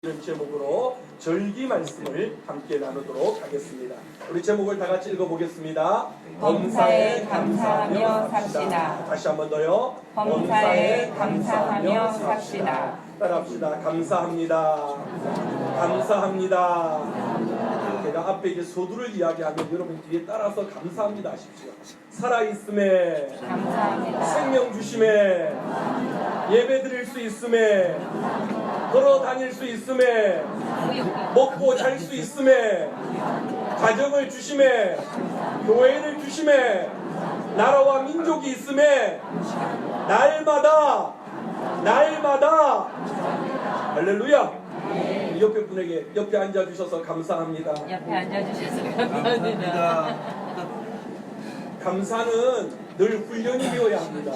이런 제목으로 절기 말씀을 함께 나누도록 하겠습니다. 우리 제목을 다 같이 읽어보겠습니다. 범사에 감사하며 삽시다. 다시 한 번 더요. 범사에 감사하며 삽시다. 따라합시다. 감사합니다. 감사합니다. 제가 앞에 이제 소두를 이야기하면 여러분 뒤에 따라서 감사합니다 하십시오. 살아있음에, 감사합니다. 생명 주심에, 예배 드릴 수 있음에, 걸어 다닐 수 있음에, 먹고 잘 수 있음에, 가정을 주심에, 교회를 주심에, 나라와 민족이 있음에, 날마다 할렐루야. 옆에 분에게 옆에 앉아주셔서 감사합니다. 옆에 앉아주셔서 감사합니다. 감사는 늘 훈련이 되어야 합니다.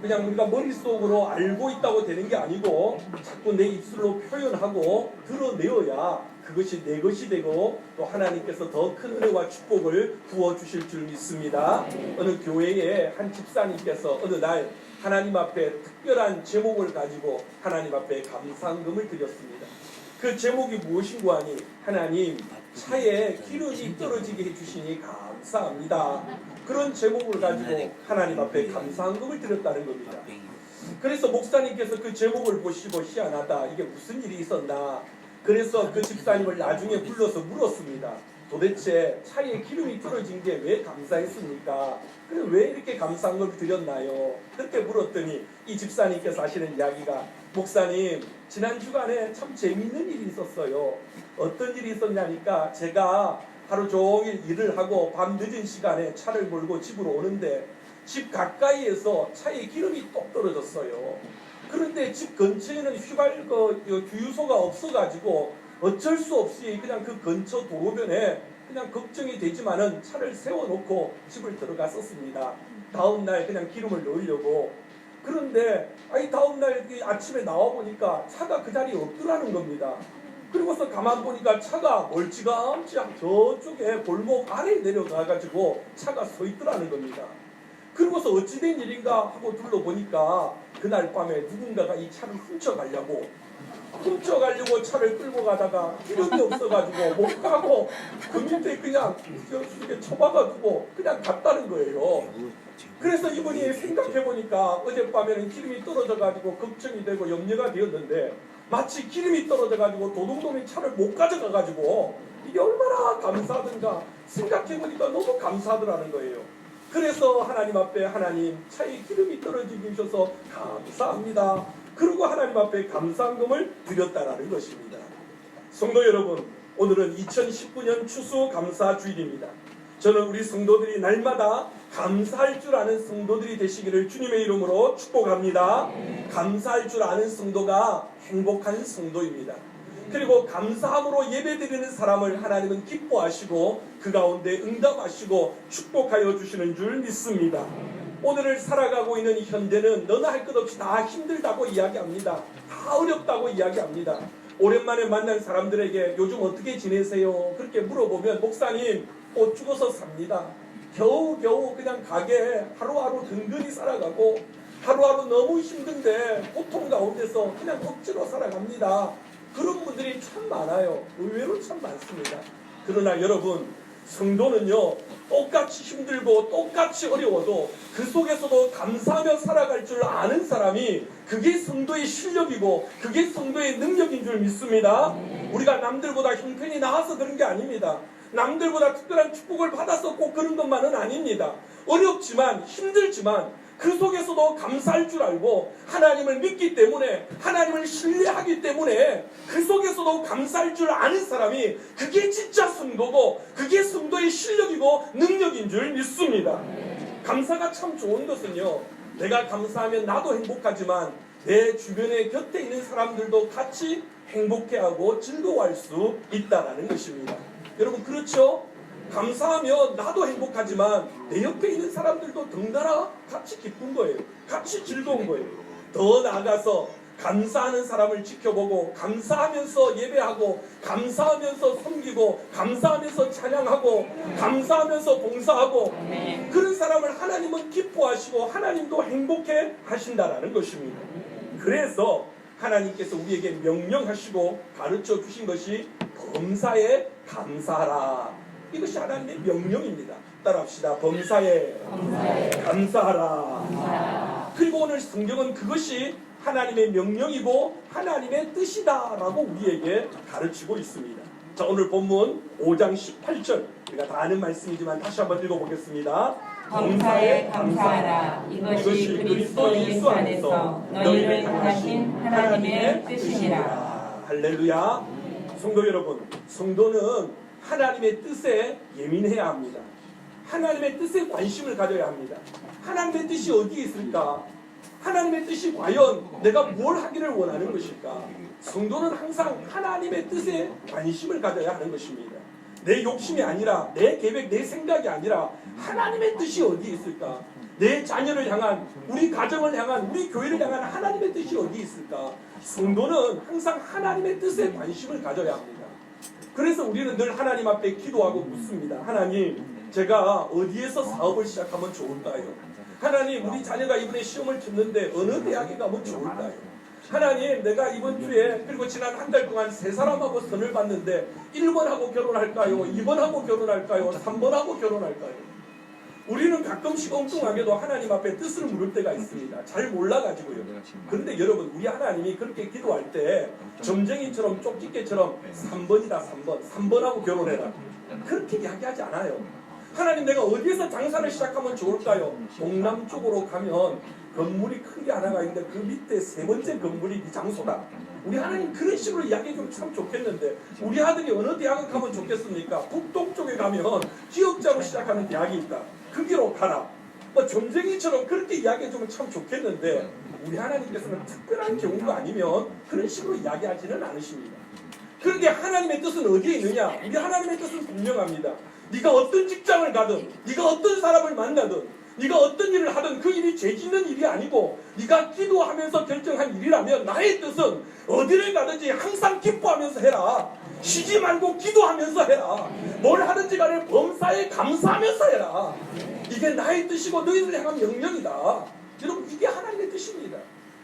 그냥 우리가 머릿속으로 알고 있다고 되는 게 아니고 자꾸 내 입술로 표현하고 드러내어야 그것이 내 것이 되고 또 하나님께서 더 큰 은혜와 축복을 부어주실 줄 믿습니다. 어느 교회에 한 집사님께서 어느 날 하나님 앞에 특별한 제목을 가지고 하나님 앞에 감사금을 드렸습니다. 그 제목이 무엇인고 하니 하나님 차에 기름이 떨어지게 해주시니 감사합니다. 그런 제목을 가지고 하나님 앞에 감사금을 드렸다는 겁니다. 그래서 목사님께서 그 제목을 보시고 희한하다, 이게 무슨 일이 있었나. 그래서 그 집사님을 나중에 불러서 물었습니다. 도대체 차에 기름이 떨어진 게 왜 감사했습니까? 왜 이렇게 감사한 걸 드렸나요? 그렇게 물었더니 이 집사님께서 하시는 이야기가, 목사님 지난 주간에 참 재미있는 일이 있었어요. 어떤 일이 있었냐니까 제가 하루 종일 일을 하고 밤 늦은 시간에 차를 몰고 집으로 오는데 집 가까이에서 차에 기름이 똑 떨어졌어요. 그런데 집 근처에는 주유소가 없어가지고 어쩔 수 없이 그냥 그 근처 도로변에 그냥 걱정이 되지만은 차를 세워놓고 집을 들어갔었습니다. 다음날 그냥 기름을 넣으려고. 그런데 다음날 아침에 나와보니까 차가 그 자리에 없더라는 겁니다. 그리고서 가만 보니까 차가 멀찌감치 저쪽에 골목 아래에 내려가가지고 차가 서 있더라는 겁니다. 그리고서 어찌된 일인가 하고 둘러보니까 그날 밤에 누군가가 이 차를 훔쳐가려고 차를 끌고 가다가 기름이 없어가지고 못 가고 그 밑에 그냥 이렇게 처박아두고 그냥 갔다는 거예요. 그래서 이분이 생각해보니까 어젯밤에는 기름이 떨어져가지고 걱정이 되고 염려가 되었는데 마치 기름이 떨어져가지고 도둑놈이 차를 못 가져가가지고 이게 얼마나 감사하던가 생각해보니까 너무 감사하더라는 거예요. 그래서 하나님 앞에 하나님 차에 기름이 떨어지게 해주셔서 감사합니다. 그리고 하나님 앞에 감사금을 드렸다라는 것입니다. 성도 여러분, 오늘은 2019년 추수감사주일입니다. 저는 우리 성도들이 날마다 감사할 줄 아는 성도들이 되시기를 주님의 이름으로 축복합니다. 감사할 줄 아는 성도가 행복한 성도입니다. 그리고 감사함으로 예배드리는 사람을 하나님은 기뻐하시고 그 가운데 응답하시고 축복하여 주시는 줄 믿습니다. 오늘을 살아가고 있는 현대는 너나 할 것 없이 다 힘들다고 이야기합니다. 다 어렵다고 이야기합니다. 오랜만에 만난 사람들에게 요즘 어떻게 지내세요? 그렇게 물어보면 목사님 못 죽어서 삽니다. 겨우겨우 그냥 가게에 하루하루 든든히 살아가고 하루하루 너무 힘든데 고통 가운데서 그냥 억지로 살아갑니다. 그런 분들이 참 많아요. 의외로 참 많습니다. 그러나 여러분, 성도는요 똑같이 힘들고 똑같이 어려워도 그 속에서도 감사하며 살아갈 줄 아는 사람이 그게 성도의 실력이고 그게 성도의 능력인 줄 믿습니다. 우리가 남들보다 형편이 나아서 그런 게 아닙니다. 남들보다 특별한 축복을 받아서 꼭 그런 것만은 아닙니다. 어렵지만 힘들지만 그 속에서도 감사할 줄 알고 하나님을 믿기 때문에 하나님을 신뢰하기 때문에 그 속에서도 감사할 줄 아는 사람이 그게 진짜 성도고 그게 성도의 실력이고 능력인 줄 믿습니다. 감사가 참 좋은 것은요, 내가 감사하면 나도 행복하지만 내 주변에 곁에 있는 사람들도 같이 행복해하고 즐거워할 수 있다는 것입니다. 여러분 그렇죠? 감사하면 나도 행복하지만 내 옆에 있는 사람들도 덩달아 같이 기쁜 거예요. 같이 즐거운 거예요. 더 나아가서 감사하는 사람을 지켜보고 감사하면서 예배하고 감사하면서 섬기고 감사하면서 찬양하고 감사하면서 봉사하고 그런 사람을 하나님은 기뻐하시고 하나님도 행복해 하신다라는 것입니다. 그래서 하나님께서 우리에게 명령하시고 가르쳐 주신 것이 범사에 감사하라. 이것이 하나님의 명령입니다. 따라합시다. 범사에 감사하라. 그리고 오늘 성경은 그것이 하나님의 명령이고 하나님의 뜻이다라고 우리에게 가르치고 있습니다. 자, 오늘 본문 5장 18절, 우리가 다 아는 말씀이지만 다시 한번 읽어보겠습니다. 범사에 감사하라. 이것이 그리스도 예수 안에서 너희를 향하신 하나님의 뜻이니라. 할렐루야. 성도 여러분, 성도는 하나님의 뜻에 예민해야 합니다. 하나님의 뜻에 관심을 가져야 합니다. 하나님의 뜻이 어디에 있을까? 하나님의 뜻이 과연 내가 뭘 하기를 원하는 것일까? 성도는 항상 하나님의 뜻에 관심을 가져야 하는 것입니다. 내 욕심이 아니라, 내 계획, 내 생각이 아니라 하나님의 뜻이 어디에 있을까? 내 자녀를 향한, 우리 가정을 향한, 우리 교회를 향한 하나님의 뜻이 어디에 있을까? 성도는 항상 하나님의 뜻에 관심을 가져야 합니다. 그래서 우리는 늘 하나님 앞에 기도하고 묻습니다. 하나님, 제가 어디에서 사업을 시작하면 좋을까요? 하나님, 우리 자녀가 이번에 시험을 쳤는데 어느 대학에 가면 좋을까요? 하나님, 내가 이번 주에 그리고 지난 한 달 동안 3사람하고 선을 봤는데 1번하고 결혼할까요? 2번하고 결혼할까요? 3번하고 결혼할까요? 우리는 가끔씩 엉뚱하게도 하나님 앞에 뜻을 물을 때가 있습니다. 잘 몰라가지고요. 그런데 여러분, 우리 하나님이 그렇게 기도할 때 점쟁이처럼 쪽집게처럼 3번이다 3번하고 결혼해라, 그렇게 이야기하지 않아요. 하나님, 내가 어디에서 장사를 시작하면 좋을까요? 동남쪽으로 가면 건물이 큰 게 하나가 있는데 그 밑에 3번째 건물이 이 장소다. 우리 하나님 그런 식으로 이야기해주면 참 좋겠는데, 우리 아들이 어느 대학을 가면 좋겠습니까? 북동쪽에 가면 기업자로 시작하는 대학이 있다. 거기로 가라. 뭐 점쟁이처럼 그렇게 이야기해주면 참 좋겠는데, 우리 하나님께서는 특별한 경우가 아니면 그런 식으로 이야기하지는 않으십니다. 그런데 하나님의 뜻은 어디에 있느냐? 우리 하나님의 뜻은 분명합니다. 네가 어떤 직장을 가든, 네가 어떤 사람을 만나든, 네가 어떤 일을 하든 그 일이 죄 짓는 일이 아니고 네가 기도하면서 결정한 일이라면 나의 뜻은 어디를 가든지 항상 기뻐하면서 해라. 쉬지 말고 기도하면서 해라. 뭘 하든지 간에 범사에 감사하면서 해라. 이게 나의 뜻이고 너희를 향한 명령이다. 여러분, 이게 하나님의 뜻입니다.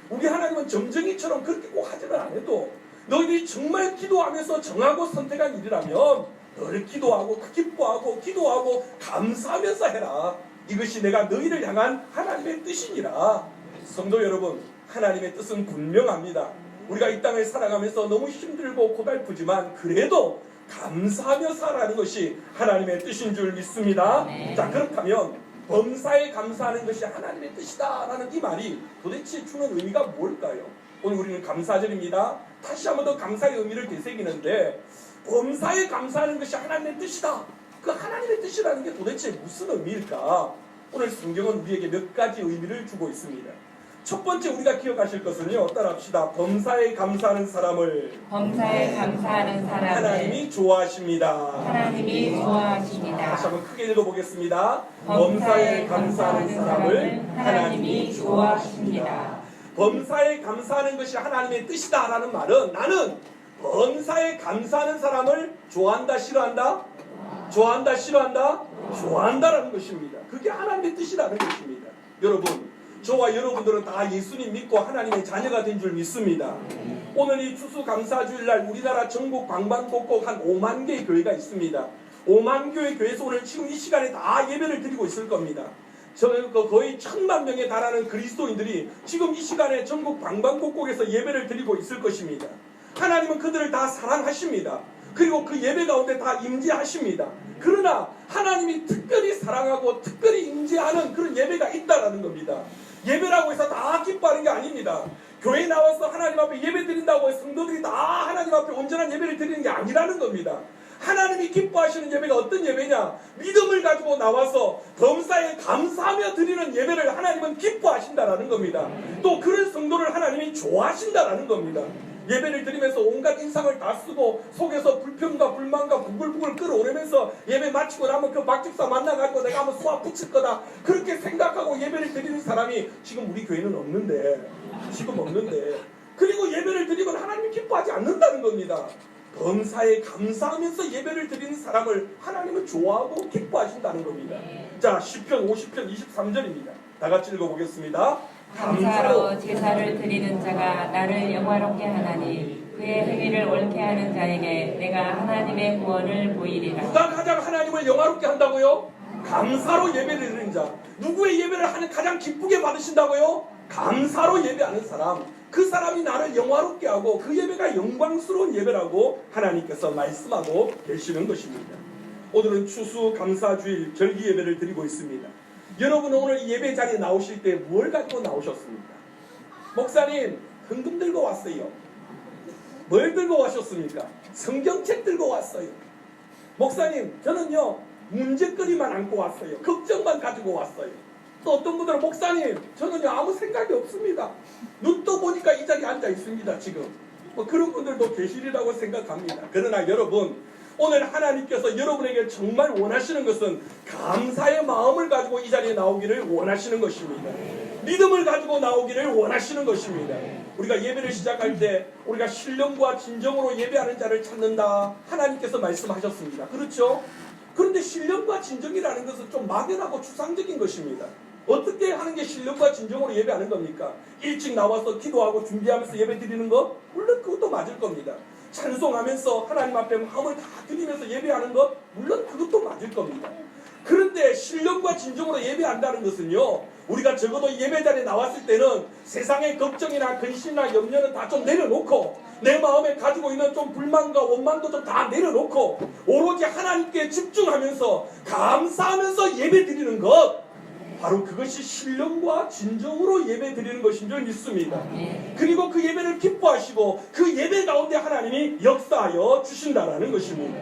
우리 하나님은 점쟁이처럼 그렇게 꼭 하지는 않아도 너희들이 정말 기도하면서 정하고 선택한 일이라면 늘 기도하고 기뻐하고 기도하고 감사하면서 해라. 이것이 내가 너희를 향한 하나님의 뜻이니라. 성도 여러분, 하나님의 뜻은 분명합니다. 우리가 이 땅을 살아가면서 너무 힘들고 고달프지만 그래도 감사하며 살아가는 것이 하나님의 뜻인 줄 믿습니다. 자, 그렇다면 범사에 감사하는 것이 하나님의 뜻이다라는 이 말이 도대체 주는 의미가 뭘까요? 오늘 우리는 감사절입니다. 다시 한번 더 감사의 의미를 되새기는데, 범사에 감사하는 것이 하나님의 뜻이다. 그 하나님의 뜻이라는 게 도대체 무슨 의미일까? 오늘 성경은 우리에게 몇 가지 의미를 주고 있습니다. 첫 번째 우리가 기억하실 것은요, 따라합시다. 범사에 감사하는 사람을 하나님이 좋아하십니다. 하나님이 좋아하십니다. 다시 한번 크게 읽어보겠습니다. 범사에 감사하는 사람을 하나님이 좋아하십니다. 범사에 감사하는 것이 하나님의 뜻이다라는 말은, 나는 범사에 감사하는 사람을 좋아한다, 싫어한다? 좋아한다, 싫어한다? 좋아한다라는 것입니다. 그게 하나님의 뜻이라는 것입니다. 여러분, 저와 여러분들은 다 예수님 믿고 하나님의 자녀가 된 줄 믿습니다. 오늘 이 추수감사주일날 우리나라 전국 방방곡곡 한 5만 개의 교회가 있습니다. 5만 교회 교회에서 오늘 지금 이 시간에 다 예배를 드리고 있을 겁니다. 거의 1000만 명에 달하는 그리스도인들이 지금 이 시간에 전국 방방곡곡에서 예배를 드리고 있을 것입니다. 하나님은 그들을 다 사랑하십니다. 그리고 그 예배 가운데 다 임재하십니다. 그러나 하나님이 특별히 사랑하고 특별히 임재하는 그런 예배가 있다라는 겁니다. 예배라고 해서 다 기뻐하는 게 아닙니다. 교회에 나와서 하나님 앞에 예배 드린다고 해서 성도들이 다 하나님 앞에 온전한 예배를 드리는 게 아니라는 겁니다. 하나님이 기뻐하시는 예배가 어떤 예배냐? 믿음을 가지고 나와서 범사에 감사하며 드리는 예배를 하나님은 기뻐하신다라는 겁니다. 또 그런 성도를 하나님이 좋아하신다라는 겁니다. 예배를 드리면서 온갖 인상을 다 쓰고 속에서 불평과 불만과 부글부글 끓어오르면서 예배 마치고 나면 그 박집사 만나가지고 내가 한번 쏘아 붙일 거다, 그렇게 생각하고 예배를 드리는 사람이 지금 우리 교회는 없는데, 그리고 예배를 드리면 하나님이 기뻐하지 않는다는 겁니다. 범사에 감사하면서 예배를 드리는 사람을 하나님은 좋아하고 기뻐하신다는 겁니다. 자, 시편 50편 23절입니다. 다 같이 읽어보겠습니다. 감사로 제사를 드리는 자가 나를 영화롭게 하나니 그의 행위를 옳게 하는 자에게 내가 하나님의 구원을 보이리라. 누가 가장 하나님을 영화롭게 한다고요? 감사로 예배를 드리는 자. 누구의 예배를 하는 가장 기쁘게 받으신다고요? 감사로 예배하는 사람. 그 사람이 나를 영화롭게 하고 그 예배가 영광스러운 예배라고 하나님께서 말씀하고 계시는 것입니다. 오늘은 추수감사주일 절기 예배를 드리고 있습니다. 여러분은 오늘 이 예배 자리에 나오실 때 뭘 가지고 나오셨습니까? 목사님, 헌금 들고 왔어요. 뭘 들고 와셨습니까? 성경책 들고 왔어요. 목사님, 저는요 문제거리만 안고 왔어요. 걱정만 가지고 왔어요. 또 어떤 분들은 목사님, 저는요 아무 생각이 없습니다. 눈 떠보니까 이 자리에 앉아 있습니다. 지금 뭐 그런 분들도 계시리라고 생각합니다. 그러나 여러분, 오늘 하나님께서 여러분에게 정말 원하시는 것은 감사의 마음을 가지고 이 자리에 나오기를 원하시는 것입니다. 믿음을 가지고 나오기를 원하시는 것입니다. 우리가 예배를 시작할 때 우리가 신령과 진정으로 예배하는 자를 찾는다, 하나님께서 말씀하셨습니다. 그렇죠? 그런데 신령과 진정이라는 것은 좀 막연하고 추상적인 것입니다. 어떻게 하는 게 신령과 진정으로 예배하는 겁니까? 일찍 나와서 기도하고 준비하면서 예배 드리는 것? 물론 그것도 맞을 겁니다. 찬송하면서 하나님 앞에 마음을 다 드리면서 예배하는 것? 물론 그것도 맞을 겁니다. 그런데 신령과 진정으로 예배한다는 것은요, 우리가 적어도 예배 자리에 나왔을 때는 세상의 걱정이나 근심이나 염려는 다 좀 내려놓고, 내 마음에 가지고 있는 좀 불만과 원망도 좀 다 내려놓고 오로지 하나님께 집중하면서 감사하면서 예배 드리는 것, 바로 그것이 신령과 진정으로 예배 드리는 것인 줄 믿습니다. 그리고 그 예배를 기뻐하시고 그 예배 가운데 하나님이 역사하여 주신다라는 것입니다.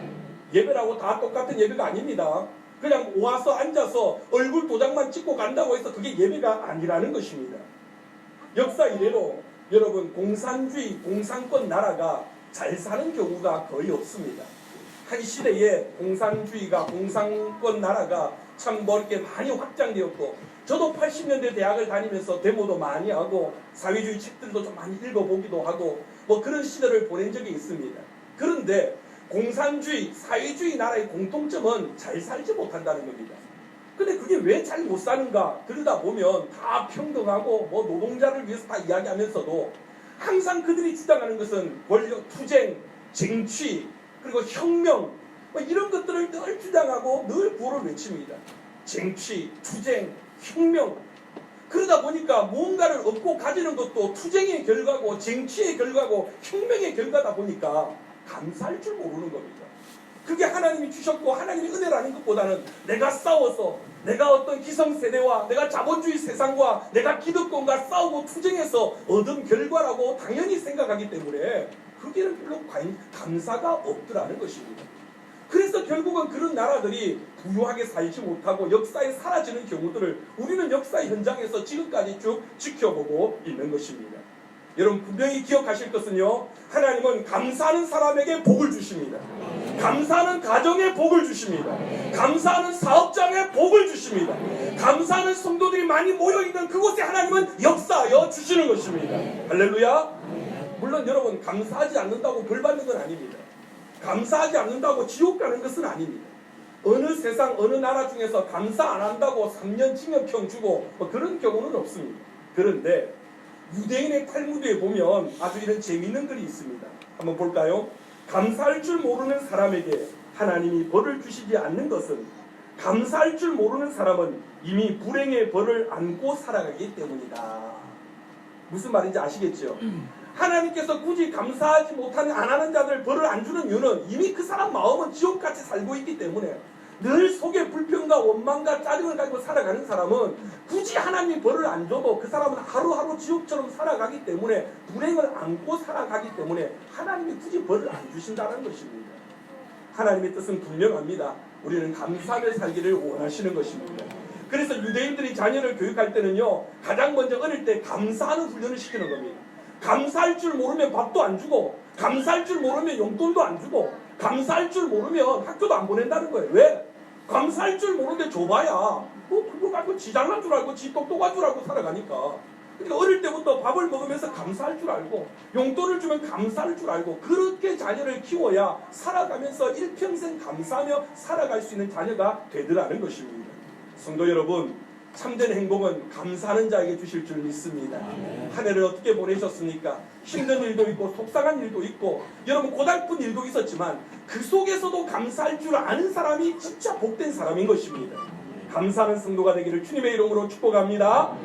예배라고 다 똑같은 예배가 아닙니다. 그냥 와서 앉아서 얼굴 도장만 찍고 간다고 해서 그게 예배가 아니라는 것입니다. 역사 이래로 여러분, 공산주의, 공산권 나라가 잘 사는 경우가 거의 없습니다. 한 시대에 공산주의가, 공산권 나라가 참 이렇게 많이 확장되었고, 저도 80년대 대학을 다니면서 데모도 많이 하고 사회주의 책들도 좀 많이 읽어보기도 하고 뭐 그런 시대를 보낸 적이 있습니다. 그런데 공산주의, 사회주의 나라의 공통점은 잘 살지 못한다는 겁니다. 근데 그게 왜 잘 못 사는가? 그러다 보면 다 평등하고 뭐 노동자를 위해서 다 이야기하면서도 항상 그들이 주장하는 것은 권력 투쟁, 쟁취, 그리고 혁명, 뭐 이런 것들을 늘 주장하고 늘 구호를 외칩니다. 쟁취, 투쟁, 혁명. 그러다 보니까 무언가를 얻고 가지는 것도 투쟁의 결과고 쟁취의 결과고 혁명의 결과다 보니까 감사할 줄 모르는 겁니다. 그게 하나님이 주셨고 하나님이 은혜라는 것보다는 내가 싸워서, 내가 어떤 기성세대와 내가 자본주의 세상과 내가 기득권과 싸우고 투쟁해서 얻은 결과라고 당연히 생각하기 때문에 그게는 별로 감사가 없더라는 것입니다. 그래서 결국은 그런 나라들이 부유하게 살지 못하고 역사에 사라지는 경우들을 우리는 역사 현장에서 지금까지 쭉 지켜보고 있는 것입니다. 여러분 분명히 기억하실 것은요, 하나님은 감사하는 사람에게 복을 주십니다. 감사하는 가정에 복을 주십니다. 감사하는 사업장에 복을 주십니다. 감사하는 성도들이 많이 모여있는 그곳에 하나님은 역사하여 주시는 것입니다. 할렐루야. 물론 여러분, 감사하지 않는다고 벌 받는 건 아닙니다. 감사하지 않는다고 지옥 가는 것은 아닙니다. 어느 세상 어느 나라 중에서 감사 안 한다고 3년 징역형 주고 뭐 그런 경우는 없습니다. 그런데 유대인의 탈무드에 보면 아주 이런 재미있는 글이 있습니다. 한번 볼까요? 감사할 줄 모르는 사람에게 하나님이 벌을 주시지 않는 것은 감사할 줄 모르는 사람은 이미 불행의 벌을 안고 살아가기 때문이다. 무슨 말인지 아시겠죠? 하나님께서 굳이 감사하지 못하는, 안 하는 자들 벌을 안 주는 이유는 이미 그 사람 마음은 지옥같이 살고 있기 때문에, 늘 속에 불평과 원망과 짜증을 가지고 살아가는 사람은 굳이 하나님이 벌을 안 줘도 그 사람은 하루하루 지옥처럼 살아가기 때문에, 불행을 안고 살아가기 때문에 하나님이 굳이 벌을 안 주신다는 것입니다. 하나님의 뜻은 분명합니다. 우리는 감사하며 살기를 원하시는 것입니다. 그래서 유대인들이 자녀를 교육할 때는요, 가장 먼저 어릴 때 감사하는 훈련을 시키는 겁니다. 감사할 줄 모르면 밥도 안 주고, 감사할 줄 모르면 용돈도 안 주고, 감사할 줄 모르면 학교도 안 보낸다는 거예요. 왜? 감사할 줄 모르는데 줘봐야 뭐 그거 갖고 지 잘난 줄 알고 지 똑똑한 줄 알고 살아가니까. 그러니까 어릴 때부터 밥을 먹으면서 감사할 줄 알고, 용돈을 주면 감사할 줄 알고, 그렇게 자녀를 키워야 살아가면서 일평생 감사하며 살아갈 수 있는 자녀가 되더라는 것입니다. 성도 여러분, 참된 행복은 감사하는 자에게 주실 줄 믿습니다. 한 해를 어떻게 보내셨습니까? 힘든 일도 있고 속상한 일도 있고 여러분 고달픈 일도 있었지만 그 속에서도 감사할 줄 아는 사람이 진짜 복된 사람인 것입니다. 감사하는 성도가 되기를 주님의 이름으로 축복합니다.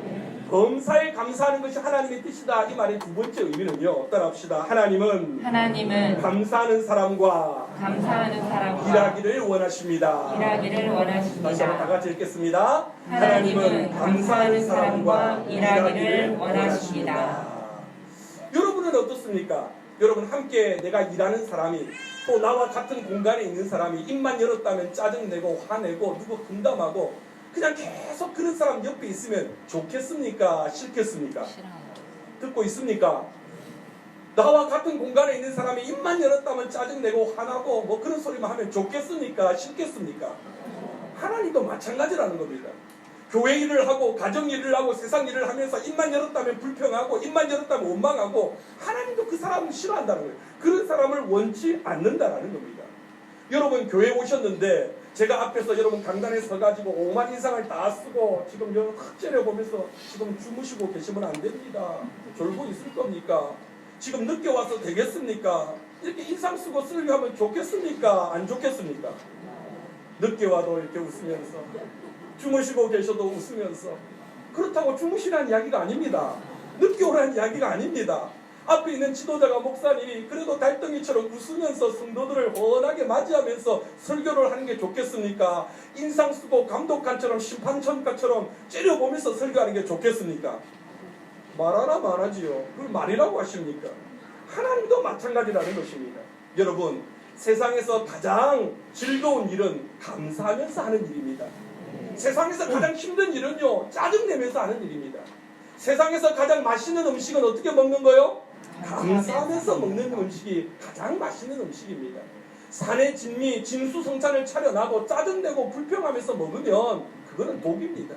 범사에 감사하는 것이 하나님의 뜻이다. 이 말의 두 번째 의미는요. 따라합시다. 하나님은 감사하는 사람과 일하기를 원하십니다. 다시 한번 다 같이 읽겠습니다. 하나님은 감사하는 사람과 일하기를 원하십니다. 여러분은 어떻습니까? 여러분 함께 내가 일하는 사람이 또 나와 같은 공간에 있는 사람이 입만 열었다면 짜증내고 화내고 누구 분담하고 그냥 계속 그런 사람 옆에 있으면 좋겠습니까? 싫겠습니까? 듣고 있습니까? 나와 같은 공간에 있는 사람이 입만 열었다면 짜증내고 화나고 뭐 그런 소리만 하면 좋겠습니까? 싫겠습니까? 하나님도 마찬가지라는 겁니다. 교회 일을 하고 가정 일을 하고 세상 일을 하면서 입만 열었다면 불평하고 입만 열었다면 원망하고 하나님도 그 사람을 싫어한다는 거예요. 그런 사람을 원치 않는다라는 겁니다. 여러분 교회 오셨는데 제가 앞에서 여러분 강단에 서가지고 오만 인상을 다 쓰고 지금 여러분 확 째려보면서 지금 주무시고 계시면 안 됩니다. 졸고 있을 겁니까? 지금 늦게 와서 되겠습니까? 이렇게 인상 쓰고 설교하면 좋겠습니까? 안 좋겠습니까? 늦게 와도 이렇게 웃으면서 주무시고 계셔도 웃으면서 그렇다고 주무시라는 이야기가 아닙니다. 늦게 오라는 이야기가 아닙니다. 앞에 있는 지도자가 목사님이 그래도 달덩이처럼 웃으면서 성도들을 훤하게 맞이하면서 설교를 하는 게 좋겠습니까? 인상 쓰고 감독관처럼 심판천가처럼 째려보면서 설교하는 게 좋겠습니까? 말하라 말하지요. 그걸 말이라고 하십니까? 하나님도 마찬가지라는 것입니다. 여러분 세상에서 가장 즐거운 일은 감사하면서 하는 일입니다. 세상에서 가장 힘든 일은요 짜증내면서 하는 일입니다. 세상에서 가장 맛있는 음식은 어떻게 먹는 거요? 감사하면서 먹는 음식이 가장 맛있는 음식입니다. 산의 진미, 진수성찬을 차려나고 짜증내고 불평하면서 먹으면 그거는 독입니다.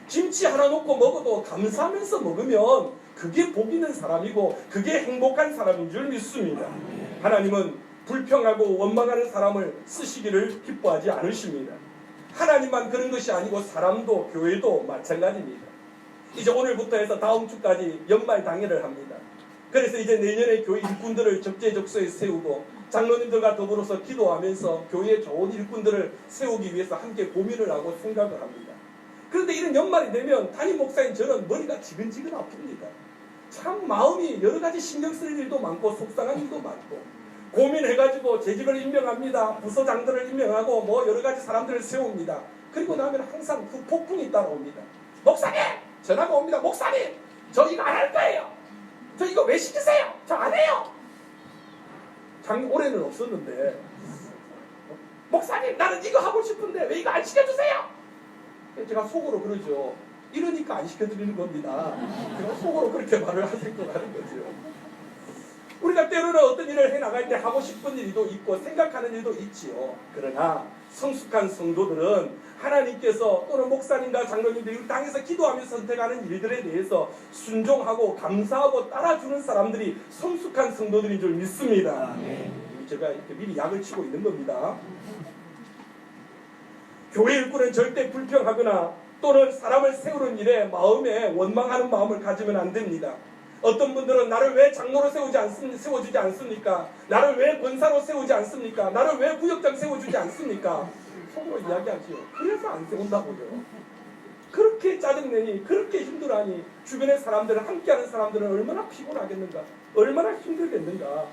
김치 하나 놓고 먹어도 감사하면서 먹으면 그게 복 있는 사람이고 그게 행복한 사람인 줄 믿습니다. 하나님은 불평하고 원망하는 사람을 쓰시기를 기뻐하지 않으십니다. 하나님만 그런 것이 아니고 사람도 교회도 마찬가지입니다. 이제 오늘부터 해서 다음 주까지 연말 당회를 합니다. 그래서 이제 내년에 교회 일꾼들을 적재적소에 세우고 장로님들과 더불어서 기도하면서 교회의 좋은 일꾼들을 세우기 위해서 함께 고민을 하고 생각을 합니다. 그런데 이런 연말이 되면 담임 목사인 저는 머리가 지근지근 아픕니다. 참 마음이 여러 가지 신경 쓸 일도 많고 속상한 일도 많고 고민해가지고 재직을 임명합니다. 부서장들을 임명하고 뭐 여러 가지 사람들을 세웁니다. 그리고 나면 항상 그 폭풍이 따라옵니다. 목사님! 전화가 옵니다. 목사님! 저 이거 안 할 거예요. 저 이거 왜 시키세요? 저 안 해요. 올해는 없었는데 목사님 나는 이거 하고 싶은데 왜 이거 안 시켜주세요? 제가 속으로 그러죠. 이러니까 안 시켜드리는 겁니다. 제가 속으로 그렇게 말을 하실 것 같은 거죠. 우리가 때로는 어떤 일을 해나갈 때 하고 싶은 일도 있고 생각하는 일도 있지요. 그러나 성숙한 성도들은 하나님께서 또는 목사님과 장로님들이 땅에서 기도하면서 선택하는 일들에 대해서 순종하고 감사하고 따라주는 사람들이 성숙한 성도들인 줄 믿습니다. 제가 이렇게 미리 약을 치고 있는 겁니다. 교회 일꾼은 절대 불평하거나 또는 사람을 세우는 일에 마음에 원망하는 마음을 가지면 안 됩니다. 어떤 분들은 나를 왜 장로로 세워주지 않습니까? 나를 왜 권사로 세우지 않습니까? 나를 왜 구역장 세워주지 않습니까? 속으로 이야기하지요. 그래서 안 세운다고요. 그렇게 짜증내니 그렇게 힘들어하니 주변의 사람들을 함께하는 사람들은 얼마나 피곤하겠는가? 얼마나 힘들겠는가?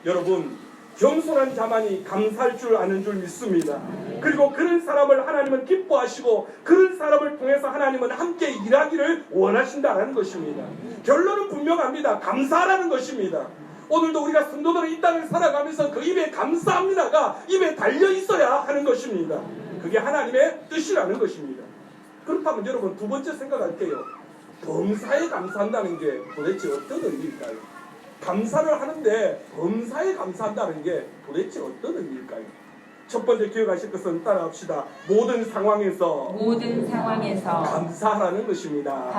여러분 겸손한 자만이 감사할 줄 아는 줄 믿습니다. 그리고 그런 사람을 하나님은 기뻐하시고 그런 사람을 통해서 하나님은 함께 일하기를 원하신다는 것입니다. 결론은 분명합니다. 감사하라는 것입니다. 오늘도 우리가 성도들은 이 땅을 살아가면서 그 입에 감사합니다가 입에 달려 있어야 하는 것입니다. 그게 하나님의 뜻이라는 것입니다. 그렇다면 여러분 두 번째 생각할게요. 범사에 감사한다는 게 도대체 어떤 의미일까요? 감사를 하는데 범사에 감사한다는 게 도대체 어떤 의미일까요? 첫 번째 기억하실 것은 따라합시다. 모든 상황에서 감사하라는 것입니다.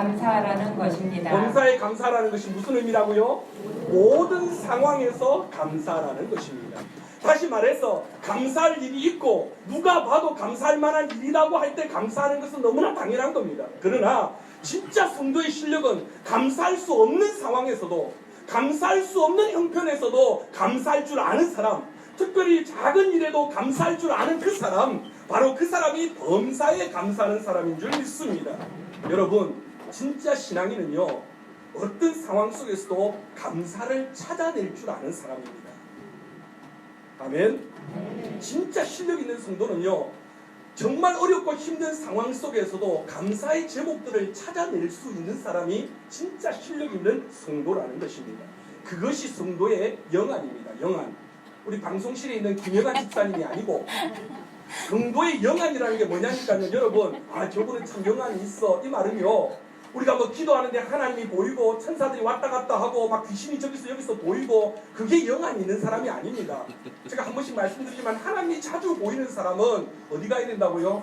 범사에 감사하라는 것이 무슨 의미라고요? 모든 상황에서 감사하라는 것입니다. 다시 다시 말해서 감사할 일이 있고 누가 봐도 감사할 만한 일이라고 할 때 감사하는 것은 너무나 당연한 겁니다. 그러나 진짜 성도의 실력은 감사할 수 없는 상황에서도, 감사할 수 없는 형편에서도 감사할 줄 아는 사람, 특별히 작은 일에도 감사할 줄 아는 그 사람, 바로 그 사람이 범사에 감사하는 사람인 줄 믿습니다. 여러분, 진짜 신앙인은요, 어떤 상황 속에서도 감사를 찾아낼 줄 아는 사람입니다. 아멘. 진짜 실력 있는 성도는요, 정말 어렵고 힘든 상황 속에서도 감사의 제목들을 찾아낼 수 있는 사람이 진짜 실력 있는 성도라는 것입니다. 그것이 성도의 영안입니다. 영안. 우리 방송실에 있는 김영환 집사님이 아니고 성도의 영안이라는 게 뭐냐니까요. 여러분, 저분은 참 영안이 있어, 이 말은요, 우리가 뭐 기도하는데 하나님이 보이고 천사들이 왔다 갔다 하고 막 귀신이 저기서 여기서 보이고, 그게 영안이 있는 사람이 아닙니다. 제가 한 번씩 말씀드리지만 하나님이 자주 보이는 사람은 어디 가야 된다고요?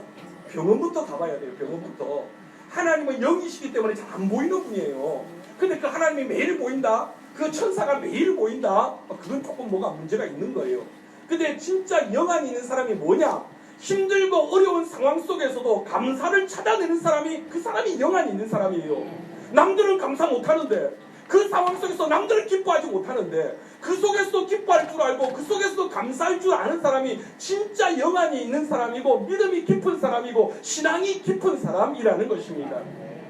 병원부터 가봐야 돼요. 병원부터. 하나님은 영이시기 때문에 잘 안 보이는 분이에요. 근데 그 하나님이 매일 보인다? 그 천사가 매일 보인다? 그건 조금 뭐가 문제가 있는 거예요. 근데 진짜 영안이 있는 사람이 뭐냐? 힘들고 어려운 상황 속에서도 감사를 찾아내는 사람이, 그 사람이 영안이 있는 사람이에요. 남들은 감사 못하는데, 그 상황 속에서 남들은 기뻐하지 못하는데, 그 속에서도 기뻐할 줄 알고 그 속에서도 감사할 줄 아는 사람이 진짜 영안이 있는 사람이고 믿음이 깊은 사람이고 신앙이 깊은 사람이라는 것입니다.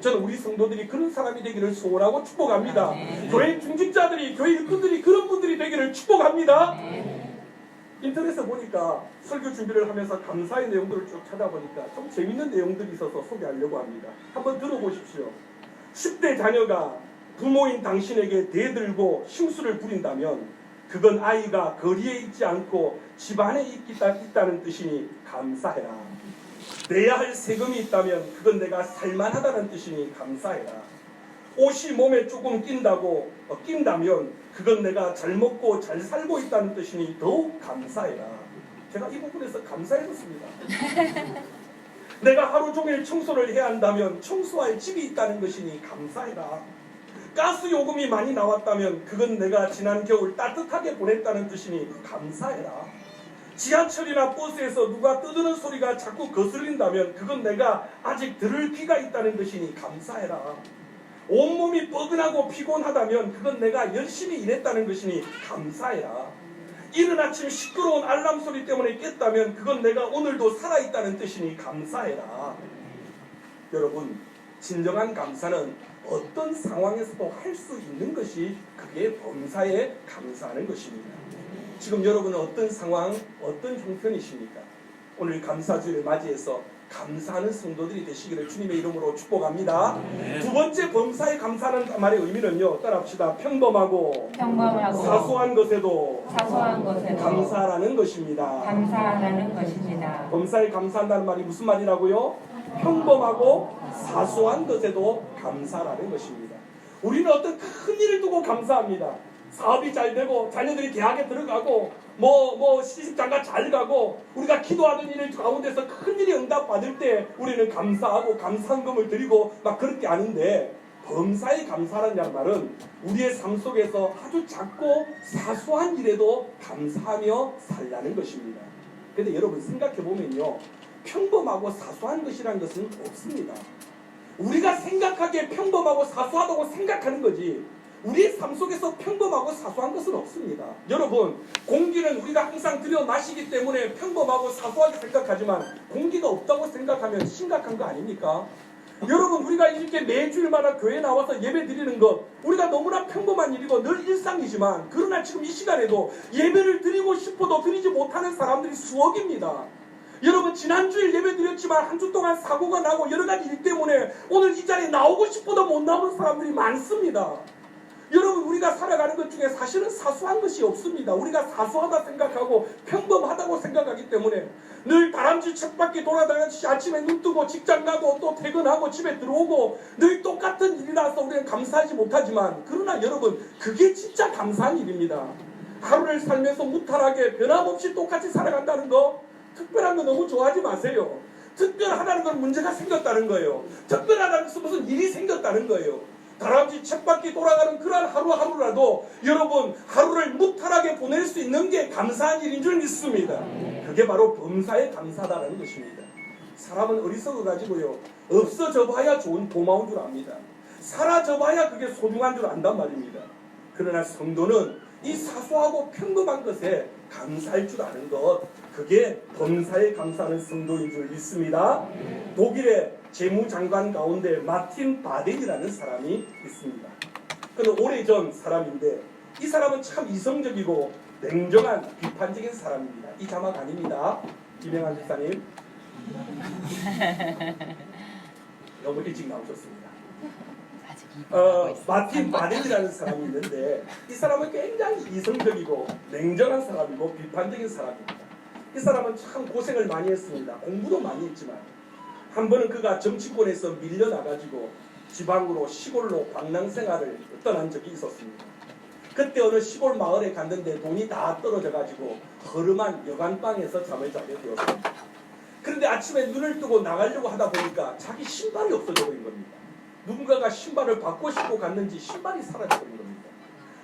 저는 우리 성도들이 그런 사람이 되기를 소원하고 축복합니다. 교회 중직자들이, 교회 일꾼들이 그런 분들이 되기를 축복합니다. 인터넷에 보니까 설교 준비를 하면서 감사의 내용들을 쭉 찾아보니까 좀 재밌는 내용들이 있어서 소개하려고 합니다. 한번 들어보십시오. 10대 자녀가 부모인 당신에게 대들고 심술을 부린다면 그건 아이가 거리에 있지 않고 집안에 있다는 뜻이니 감사해라. 내야 할 세금이 있다면 그건 내가 살만하다는 뜻이니 감사해라. 옷이 몸에 조금 낀다면 그건 내가 잘 먹고 잘 살고 있다는 뜻이니 더욱 감사해라. 제가 이 부분에서 감사해졌습니다. 내가 하루 종일 청소를 해야 한다면 청소할 집이 있다는 것이니 감사해라. 가스 요금이 많이 나왔다면 그건 내가 지난 겨울 따뜻하게 보냈다는 뜻이니 감사해라. 지하철이나 버스에서 누가 떠드는 소리가 자꾸 거슬린다면 그건 내가 아직 들을 귀가 있다는 뜻이니 감사해라. 온몸이 뻐근하고 피곤하다면 그건 내가 열심히 일했다는 것이니 감사해라. 이른 아침 시끄러운 알람 소리 때문에 깼다면 그건 내가 오늘도 살아있다는 뜻이니 감사해라. 여러분, 진정한 감사는 어떤 상황에서도 할 수 있는 것이 그게 범사에 감사하는 것입니다. 지금 여러분은 어떤 상황, 어떤 형편이십니까? 오늘 감사주를 맞이해서 감사하는 성도들이 되시기를 주님의 이름으로 축복합니다. 두 번째 범사에 감사하는 말의 의미는요, 따라합시다. 평범하고 사소한 것에도 감사하라는 것입니다. 감사하라는 것입니다. 범사에 감사한다는 말이 무슨 말이라고요? 평범하고 사소한 것에도 감사라는 것입니다. 우리는 어떤 큰 일을 두고 감사합니다. 사업이 잘 되고 자녀들이 대학에 들어가고 시집장가 잘 가고 우리가 기도하는 일 가운데서 큰 일이 응답받을 때 우리는 감사하고 감사한금을 드리고 막 그렇게 하는데, 범사에 감사라는 말은 우리의 삶 속에서 아주 작고 사소한 일에도 감사하며 살라는 것입니다. 근데 여러분 생각해보면요, 평범하고 사소한 것이라는 것은 없습니다. 우리가 생각하기에 평범하고 사소하다고 생각하는 거지 우리의 삶 속에서 평범하고 사소한 것은 없습니다. 여러분, 공기는 우리가 항상 들여 마시기 때문에 평범하고 사소하게 생각하지만 공기가 없다고 생각하면 심각한 거 아닙니까? 여러분, 우리가 이렇게 매주일마다 교회에 나와서 예배 드리는 것, 우리가 너무나 평범한 일이고 늘 일상이지만, 그러나 지금 이 시간에도 예배를 드리고 싶어도 드리지 못하는 사람들이 수억입니다. 여러분, 지난주에 예배 드렸지만 한 주 동안 사고가 나고 여러 가지 일 때문에 오늘 이 자리에 나오고 싶어도 못 나오는 사람들이 많습니다. 여러분, 우리가 살아가는 것 중에 사실은 사소한 것이 없습니다. 우리가 사소하다 생각하고 평범하다고 생각하기 때문에 늘 다람쥐 쳇바퀴 돌아다니듯이 아침에 눈 뜨고 직장 가고 또 퇴근하고 집에 들어오고 늘 똑같은 일이라서 우리는 감사하지 못하지만, 그러나 여러분, 그게 진짜 감사한 일입니다. 하루를 살면서 무탈하게 변함없이 똑같이 살아간다는 거, 특별한 거 너무 좋아하지 마세요. 특별하다는 건 문제가 생겼다는 거예요. 특별하다는 것은 무슨 일이 생겼다는 거예요. 다람쥐 쳇바퀴 돌아가는 그러한 하루하루라도 여러분 하루를 무탈하게 보낼 수 있는 게 감사한 일인 줄 믿습니다. 그게 바로 범사에 감사다라는 것입니다. 사람은 어리석어가지고요, 없어져 봐야 좋은 고마운 줄 압니다. 사라져 봐야 그게 소중한 줄 안단 말입니다. 그러나 성도는 이 사소하고 평범한 것에 감사할 줄 아는 것, 그게 범사에 감사하는 성도인 줄 믿습니다. 독일의 재무장관 가운데 마틴 바덴이라는 사람이 있습니다. 그는 오래전 사람인데 이 사람은 참 이성적이고 냉정한 비판적인 사람입니다. 이 자막 아닙니다. 김영환 집사님. 너무 일찍 나오셨습니다. 마틴 바덴이라는 사람이 있는데 이 사람은 굉장히 이성적이고 냉정한 사람이고 비판적인 사람입니다. 이 사람은 참 고생을 많이 했습니다. 공부도 많이 했지만 한 번은 그가 정치권에서 밀려나가지고 지방으로 시골로 방랑생활을 떠난 적이 있었습니다. 그때 어느 시골 마을에 갔는데 돈이 다 떨어져가지고 허름한 여관방에서 잠을 자게 되었습니다. 그런데 아침에 눈을 뜨고 나가려고 하다 보니까 자기 신발이 없어져 버린 겁니다. 누군가가 신발을 바꿔 신고 갔는지 신발이 사라져버린 겁니다.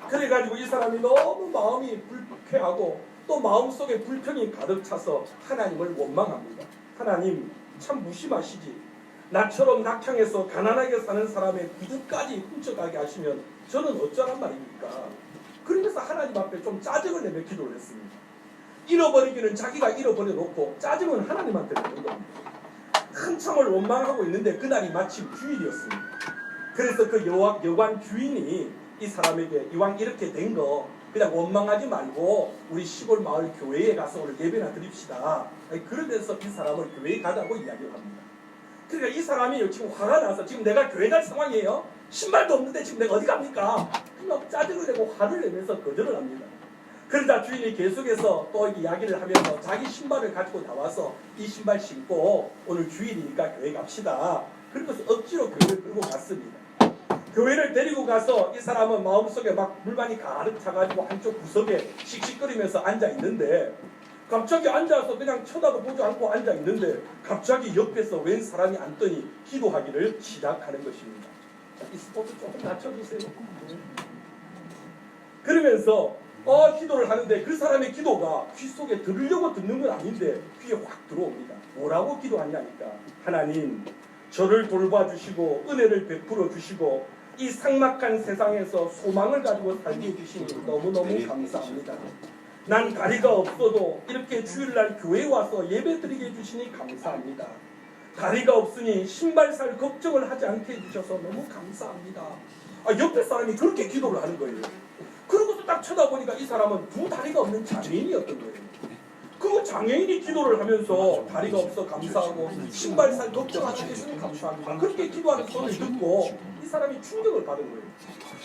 그래가지고 이 사람이 너무 마음이 불쾌하고 또 마음속에 불평이 가득 차서 하나님을 원망합니다. 하나님 참 무심하시지. 나처럼 낙향해서 가난하게 사는 사람의 구두까지 훔쳐가게 하시면 저는 어쩌란 말입니까? 그러면서 하나님 앞에 좀 짜증을 내며 기도를 했습니다. 잃어버리기는 자기가 잃어버려 놓고 짜증은 하나님한테 내는 겁니다. 한참을 원망하고 있는데 그날이 마침 주일이었습니다. 그래서 그 여관 주인이 이 사람에게 이왕 이렇게 된 거 그냥 원망하지 말고 우리 시골 마을 교회에 가서 오늘 예배나 드립시다. 그러면서 이 사람을 교회에 가자고 이야기를 합니다. 그러니까 이 사람이 지금 화가 나서 지금 내가 교회 갈 상황이에요. 신발도 없는데 지금 내가 어디 갑니까? 그냥 짜증을 내고 화를 내면서 거절을 합니다. 그러자 주인이 계속해서 또 이야기를 하면서 자기 신발을 가지고 나와서 이 신발 신고 오늘 주일이니까 교회 갑시다. 그러면서 억지로 교회를 끌고 갔습니다. 교회를 데리고 가서 이 사람은 마음속에 막 불만이 가득 차가지고 한쪽 구석에 씩씩거리면서 앉아있는데 갑자기 앉아서 그냥 쳐다도 보지 않고 앉아있는데 갑자기 옆에서 웬 사람이 앉더니 기도하기를 시작하는 것입니다. 이 스포츠 조금 낮춰주세요. 그러면서 기도를 하는데 그 사람의 기도가 귀 속에 들으려고 듣는 건 아닌데 귀에 확 들어옵니다. 뭐라고 기도하냐니까 하나님 저를 돌봐주시고 은혜를 베풀어 주시고 이 삭막한 세상에서 소망을 가지고 살게 해주시니 너무너무 감사합니다. 난 다리가 없어도 이렇게 주일날 교회에 와서 예배드리게 해주시니 감사합니다. 다리가 없으니 신발 살 걱정을 하지 않게 해주셔서 너무 감사합니다. 옆에 사람이 그렇게 기도를 하는 거예요. 그러고서 딱 쳐다보니까 이 사람은 두 다리가 없는 장애인이었던 거예요. 그 장애인이 기도를 하면서 다리가 없어 감사하고 신발 살 걱정하지 않게 감사합니다. 그렇게 기도하는 소리를 듣고 이 사람이 충격을 받은 거예요.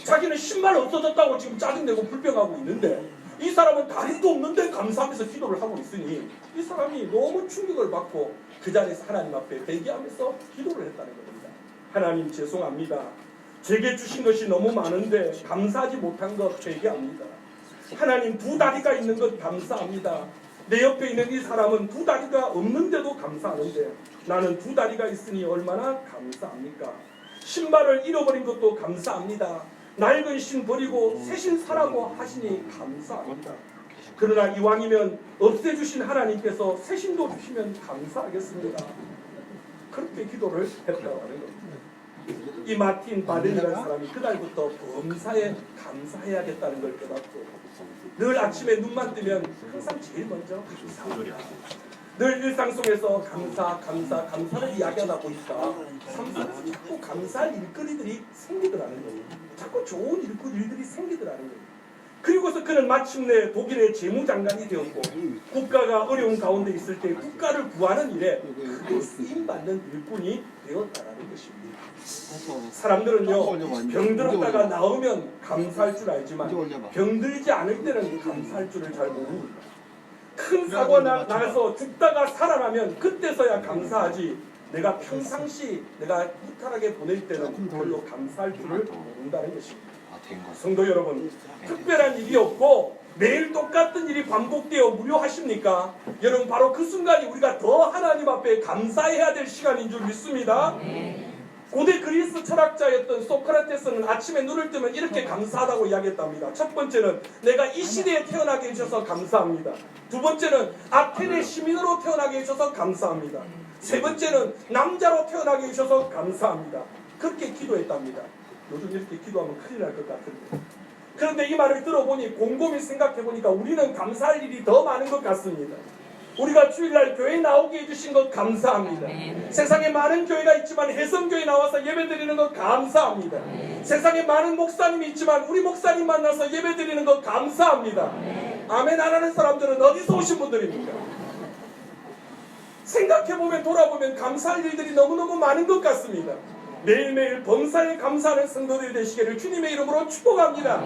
자기는 신발 없어졌다고 지금 짜증내고 불평하고 있는데 이 사람은 다리도 없는데 감사하면서 기도를 하고 있으니 이 사람이 너무 충격을 받고 그 자리에서 하나님 앞에 대기하면서 기도를 했다는 겁니다. 하나님 죄송합니다. 제게 주신 것이 너무 많은데 감사하지 못한 것 회개합니다. 하나님 두 다리가 있는 것 감사합니다. 내 옆에 있는 이 사람은 두 다리가 없는데도 감사하는데 나는 두 다리가 있으니 얼마나 감사합니까? 신발을 잃어버린 것도 감사합니다. 낡은 신 버리고 새 신 사라고 하시니 감사합니다. 그러나 이왕이면 없애주신 하나님께서 새 신도 주시면 감사하겠습니다. 그렇게 기도를 했다고 하는 겁니다. 이 마틴 바덴이라는 사람이 그날부터 범사에 감사해야겠다는 걸 깨닫고 늘 아침에 눈만 뜨면 항상 제일 먼저 감사합니다. 늘 일상 속에서 감사를 이야기하다 보니까 삶 속에서 자꾸 감사할 일거리들이 생기더라는 거예요. 자꾸 좋은 일들이 생기더라는 거예요. 그리고서 그는 마침내 독일의 재무장관이 되었고 국가가 어려운 가운데 있을 때 국가를 구하는 일에 크게 쓰임받는 일꾼이 되었다는 것입니다. 사람들은요 병들었다가 나으면 감사할 줄 알지만 병들지 않을 때는 감사할 줄을 잘 모릅니다. 큰 사고가 나서 죽다가 살아나면 그때서야 감사하지 내가 평상시 내가 무탈하게 보낼 때는 별로 감사할 줄을 모른다는 것입니다. 성도 여러분, 특별한 일이 없고 매일 똑같은 일이 반복되어 무료하십니까? 여러분 바로 그 순간이 우리가 더 하나님 앞에 감사해야 될 시간인 줄 믿습니다. 고대 그리스 철학자였던 소크라테스는 아침에 눈을 뜨면 이렇게 감사하다고 이야기했답니다. 첫 번째는 내가 이 시대에 태어나게 해주셔서 감사합니다. 두 번째는 아테네 시민으로 태어나게 해주셔서 감사합니다. 세 번째는 남자로 태어나게 해주셔서 감사합니다. 그렇게 기도했답니다. 요즘 이렇게 기도하면 큰일 날 것 같은데. 그런데 이 말을 들어보니 곰곰이 생각해보니까 우리는 감사할 일이 더 많은 것 같습니다. 우리가 주일날 교회 나오게 해주신 것 감사합니다. 세상에 많은 교회가 있지만 혜성교회 나와서 예배드리는 것 감사합니다. 세상에 많은 목사님이 있지만 우리 목사님 만나서 예배드리는 것 감사합니다. 아멘 안 하는 사람들은 어디서 오신 분들입니까? 생각해보면 돌아보면 감사할 일들이 너무너무 많은 것 같습니다. 매일매일 범사에 감사하는 성도들이 되시기를 주님의 이름으로 축복합니다.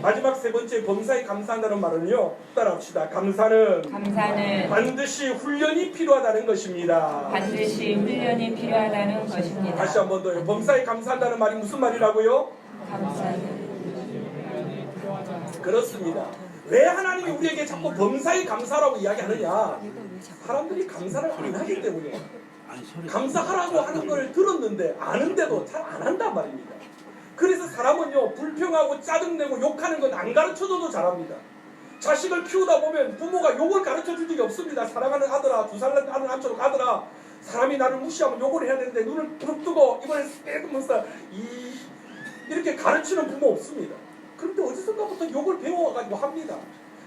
마지막 세 번째 범사에 감사한다는 말은요, 따라합시다. 감사는 반드시 훈련이 필요하다는 것입니다. 반드시 훈련이 필요하다는 것입니다. 다시 한 번 더요. 범사에 감사한다는 말이 무슨 말이라고요? 감사는 그렇습니다. 왜 하나님이 우리에게 자꾸 범사에 감사라고 이야기하느냐? 사람들이 감사를 안 하기 때문이에요. 감사하라고 하는 걸 들었는데 아는데도 잘 안 한단 말입니다. 그래서 사람은요, 불평하고 짜증내고 욕하는 건 안 가르쳐줘도 잘합니다. 자식을 키우다 보면 부모가 욕을 가르쳐줄 일이 없습니다. 사랑하는 아들아, 2살 아들 남처럼 아들아, 사람이 나를 무시하면 욕을 해야 되는데 눈을 부릅 뜨고 이번에 빼면서 이렇게 가르치는 부모 없습니다. 그런데 어디선가부터 욕을 배워가지고 합니다.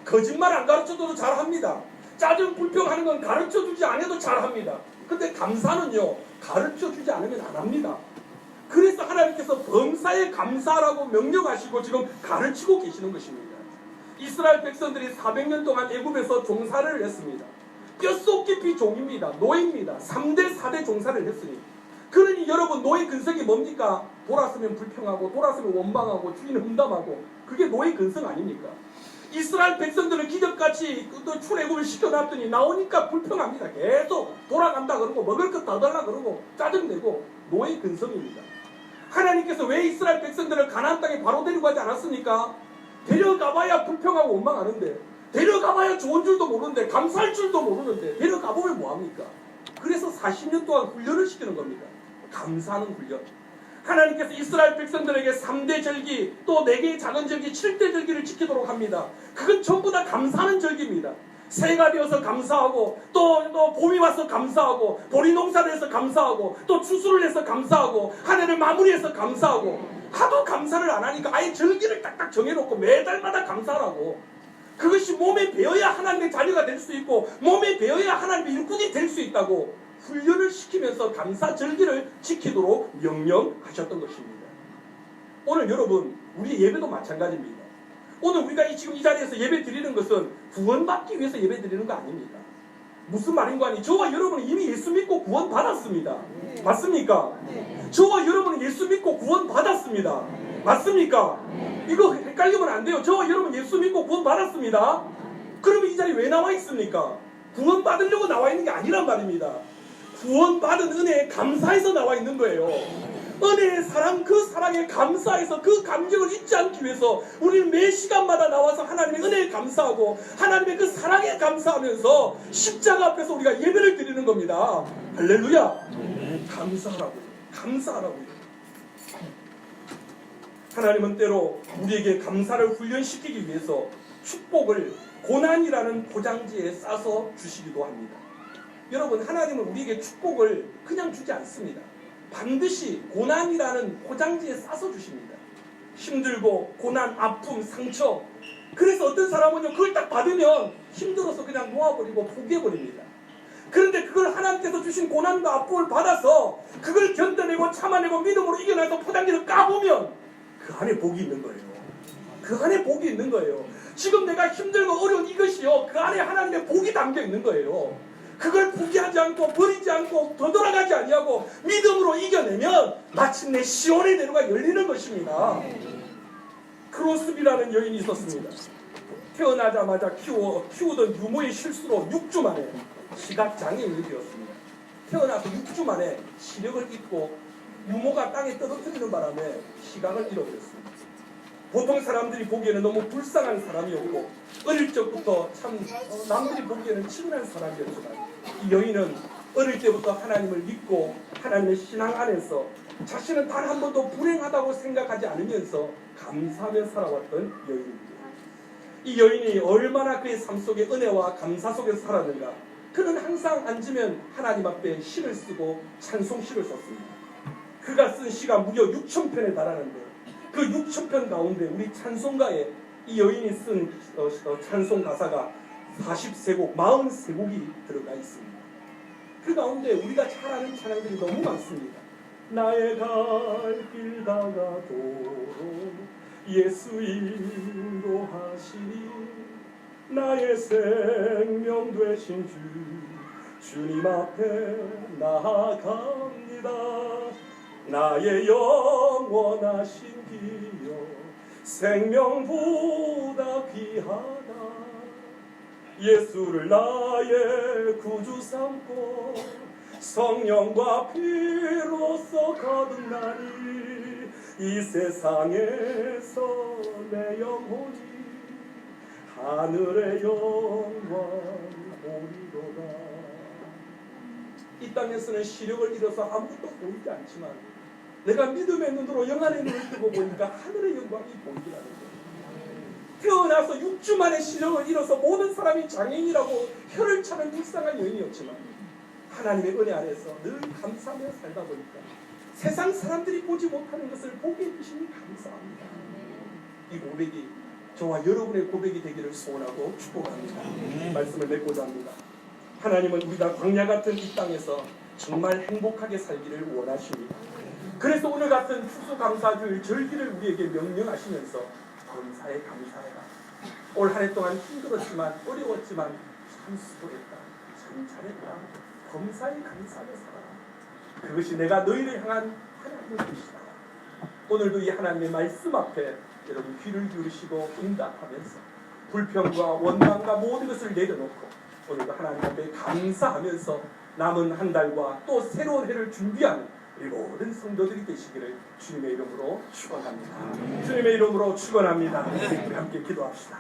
거짓말 안 가르쳐줘도 잘합니다. 짜증 불평하는 건 가르쳐주지 않아도 잘합니다. 근데 감사는요, 가르쳐주지 않으면 안 합니다. 그래서 하나님께서 범사에 감사라고 명령하시고 지금 가르치고 계시는 것입니다. 이스라엘 백성들이 400년 동안 애굽에서 종사를 했습니다. 뼛속 깊이 종입니다. 노예입니다. 3대 4대 종사를 했으니, 그러니 여러분, 노예 근성이 뭡니까? 돌았으면 불평하고 돌았으면 원망하고 주인 험담하고, 그게 노예 근성 아닙니까? 이스라엘 백성들은 기적같이 또 출애굽을 시켜놨더니 나오니까 불평합니다. 계속 돌아간다 그러고 먹을 것 더 달라 그러고 짜증내고, 노예 근성입니다. 하나님께서 왜 이스라엘 백성들을 가나안 땅에 바로 데려가지 않았습니까? 데려가봐야 불평하고 원망하는데, 데려가봐야 좋은 줄도 모르는데, 감사할 줄도 모르는데 데려가보면 뭐합니까? 그래서 40년 동안 훈련을 시키는 겁니다. 감사하는 훈련. 하나님께서 이스라엘 백성들에게 3대 절기, 또 4개의 작은 절기, 7대 절기를 지키도록 합니다. 그건 전부 다 감사하는 절기입니다. 새해가 되어서 감사하고, 또 봄이 와서 감사하고, 보리 농사를 해서 감사하고, 또 추수를 해서 감사하고, 한 해를 마무리해서 감사하고. 하도 감사를 안 하니까 아예 절기를 딱딱 정해놓고 매달마다 감사하라고. 그것이 몸에 배어야 하나님의 자녀가 될 수 있고, 몸에 배어야 하나님의 일꾼이 될 수 있다고 훈련을 시키면서 감사 절기를 지키도록 명령하셨던 것입니다. 오늘 여러분, 우리 예배도 마찬가지입니다. 오늘 우리가 지금 이 자리에서 예배 드리는 것은 구원받기 위해서 예배 드리는 거 아닙니다. 무슨 말인가 하니, 저와 여러분은 이미 예수 믿고 구원 받았습니다. 맞습니까? 저와 여러분은 예수 믿고 구원 받았습니다. 맞습니까? 이거 헷갈리면 안 돼요. 저와 여러분 예수 믿고 구원 받았습니다. 그러면 이 자리에 왜 나와 있습니까? 구원 받으려고 나와 있는 게 아니란 말입니다. 구원 받은 은혜에 감사해서 나와 있는 거예요. 은혜의 사랑, 그 사랑에 감사해서 그 감격을 잊지 않기 위해서 우리는 매 시간마다 나와서 하나님의 은혜에 감사하고 하나님의 그 사랑에 감사하면서 십자가 앞에서 우리가 예배를 드리는 겁니다. 할렐루야. 감사하라고요. 감사하라고요. 하나님은 때로 우리에게 감사를 훈련시키기 위해서 축복을 고난이라는 포장지에 싸서 주시기도 합니다. 여러분, 하나님은 우리에게 축복을 그냥 주지 않습니다. 반드시 고난이라는 포장지에 싸서 주십니다. 힘들고 고난, 아픔, 상처. 그래서 어떤 사람은요, 그걸 딱 받으면 힘들어서 그냥 놓아버리고 포기해버립니다. 그런데 그걸 하나님께서 주신 고난과 아픔을 받아서 그걸 견뎌내고 참아내고 믿음으로 이겨내서 포장지를 까보면 그 안에 복이 있는 거예요. 그 안에 복이 있는 거예요. 지금 내가 힘들고 어려운 이것이요, 그 안에 하나님의 복이 담겨 있는 거예요. 그걸 포기하지 않고 버리지 않고 되돌아가지 아니하고 믿음으로 이겨내면 마침내 시온의 대로가 열리는 것입니다. 크로스비라는 여인이 있었습니다. 태어나자마자 키우던 유모의 실수로 6주 만에 시각장애인이 되었습니다. 태어나서 6주 만에 시력을 잃고 유모가 땅에 떨어뜨리는 바람에 시각을 잃어버렸습니다. 보통 사람들이 보기에는 너무 불쌍한 사람이었고 어릴 적부터 참 남들이 보기에는 친근한 사람이었지만 이 여인은 어릴 때부터 하나님을 믿고 하나님의 신앙 안에서 자신은 단 한 번도 불행하다고 생각하지 않으면서 감사하며 살아왔던 여인입니다. 이 여인이 얼마나 그의 삶 속에 은혜와 감사 속에서 살았는가. 그는 항상 앉으면 하나님 앞에 시를 쓰고 찬송시를 썼습니다. 그가 쓴 시가 무려 6,000편에 달하는데 그 6,000편 가운데 우리 찬송가에 이 여인이 쓴 찬송 가사가 43곡, 43곡이 들어가 있습니다. 그 가운데 우리가 잘 아는 찬양들이 너무 많습니다. 나의 갈 길 다가도록 예수 인도하시니 나의 생명 되신 주님 앞에 나아갑니다. 나의 영원하신 기여 생명보다 귀하다. 예수를 나의 구주 삼고 성령과 피로써 거듭나니 이 세상에서 내 영혼이 하늘의 영광 보리로다. 이 땅에서는 시력을 잃어서 아무것도 보이지 않지만 내가 믿음의 눈으로 영안의 눈을 뜨고 보니까 하늘의 영광이 보이더라는 거예요. 태어나서 6주 만에 시력을 잃어서 모든 사람이 장애인이라고 혀를 차는 불쌍한 여인이었지만 하나님의 은혜 안에서 늘 감사하며 살다 보니까 세상 사람들이 보지 못하는 것을 보게 해주시니 감사합니다. 이 고백이 저와 여러분의 고백이 되기를 소원하고 축복합니다. 이 말씀을 맺고자 합니다. 하나님은 우리가 광야 같은 이 땅에서 정말 행복하게 살기를 원하십니다. 그래서 오늘 같은 추수감사주일 절기를 우리에게 명령하시면서 감사에 감사해라. 올 한 해 동안 힘들었지만 어려웠지만 참 수고했다. 참 잘했다. 감사에 감사하며 살아라. 그것이 내가 너희를 향한 하나님의 뜻이다. 오늘도 이 하나님의 말씀 앞에 여러분 귀를 기울이시고 응답하면서 불평과 원망과 모든 것을 내려놓고 오늘도 하나님 앞에 감사하면서 남은 한 달과 또 새로운 해를 준비하는 우리 모든 성도들이 되시기를 주님의 이름으로 축원합니다. 주님의 이름으로 축원합니다. 우리 함께 기도합시다.